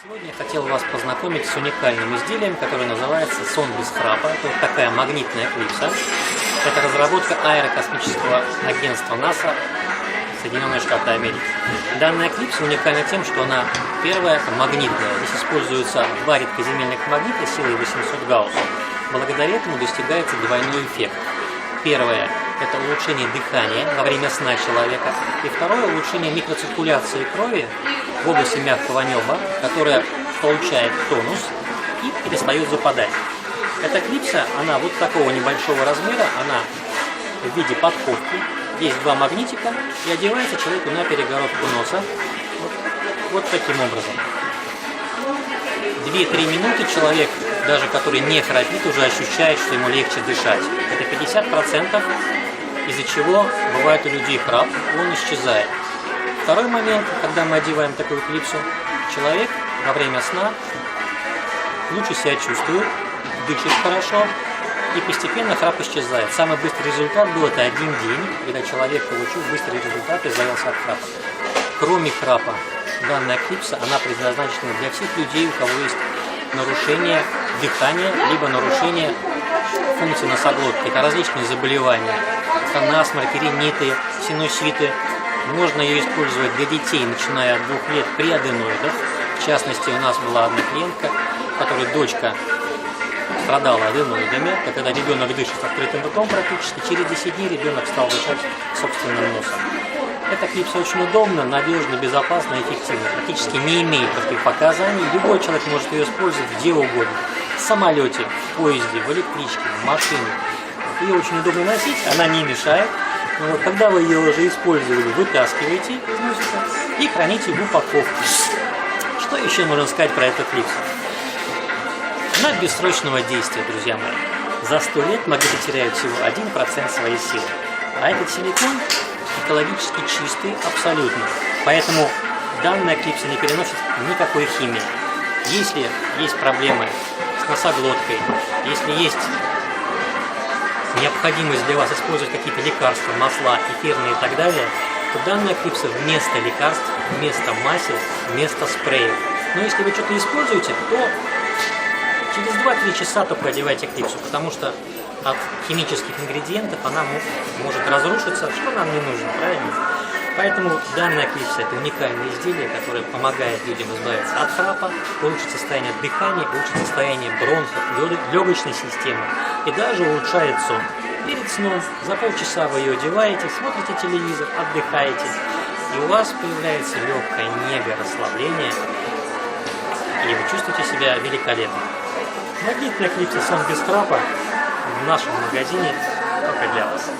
Сегодня я хотел вас познакомить с уникальным изделием, которое называется «Сон без храпа». Это вот такая магнитная клипса. Это разработка аэрокосмического агентства НАСА, Соединенные Штаты Америки. Данная клипса уникальна тем, что она первая, это магнитная. Здесь используются два редкоземельных магнита силой 800 Гаусса. Благодаря этому достигается двойной эффект. Первое – это улучшение дыхания во время сна человека. И второе – улучшение микроциркуляции крови в области мягкого неба, которая получает тонус и перестает западать. Эта клипса, она вот такого небольшого размера, она в виде подковки. Есть два магнитика и одевается человеку на перегородку носа. Вот таким образом. 2-3 минуты человек, даже который не храпит, уже ощущает, что ему легче дышать. Это 50%, из-за чего бывает у людей храп, он исчезает. Второй момент, когда мы одеваем такую клипсу, человек во время сна лучше себя чувствует, дышит хорошо и постепенно храп исчезает. Самый быстрый результат был это 1 день, когда человек получил быстрый результат и избавился от храпа. Кроме храпа, данная клипса, она предназначена для всех людей, у кого есть нарушение дыхания, либо нарушение функции носоглотки. Это различные заболевания, это насморк, риниты, синуситы. Можно ее использовать для детей, начиная от 2 лет при аденоидах. В частности, у нас была одна клиентка, у которой дочка страдала аденоидами. Когда ребенок дышит открытым ртом практически, через 10 дней ребенок стал дышать собственным носом. Эта клипса очень удобна, надежна, безопасна и эффективна. Практически не имеет противопоказаний. Любой человек может ее использовать где угодно. В самолете, в поезде, в электричке, в машине. Ее очень удобно носить, она не мешает. Но вот когда вы ее уже использовали, вытаскиваете из носика и храните в упаковке. Что еще можно сказать про эту клипсу? Она бессрочного действия, друзья мои. За 100 лет магниты теряют всего 1% своей силы. А этот силикон экологически чистый абсолютно. Поэтому данная клипса не переносит никакой химии. Если есть проблемы с носоглоткой, если есть необходимость для вас использовать какие-то лекарства, масла, эфирные и так далее, то данная клипса вместо лекарств, вместо масел, вместо спреев. Но если вы что-то используете, то через 2-3 часа только одевайте клипсу, потому что от химических ингредиентов она может разрушиться, что нам не нужно, правильно? Поэтому данная клипса – это уникальное изделие, которое помогает людям избавиться от храпа, улучшить состояние дыхания, улучшить состояние бронхов, легочной системы и даже улучшает сон. Перед сном за полчаса вы ее одеваете, смотрите телевизор, отдыхаете, и у вас появляется легкая нега, расслабление, и вы чувствуете себя великолепно. Магнитная клипса «Сон без храпа» в нашем магазине только для вас.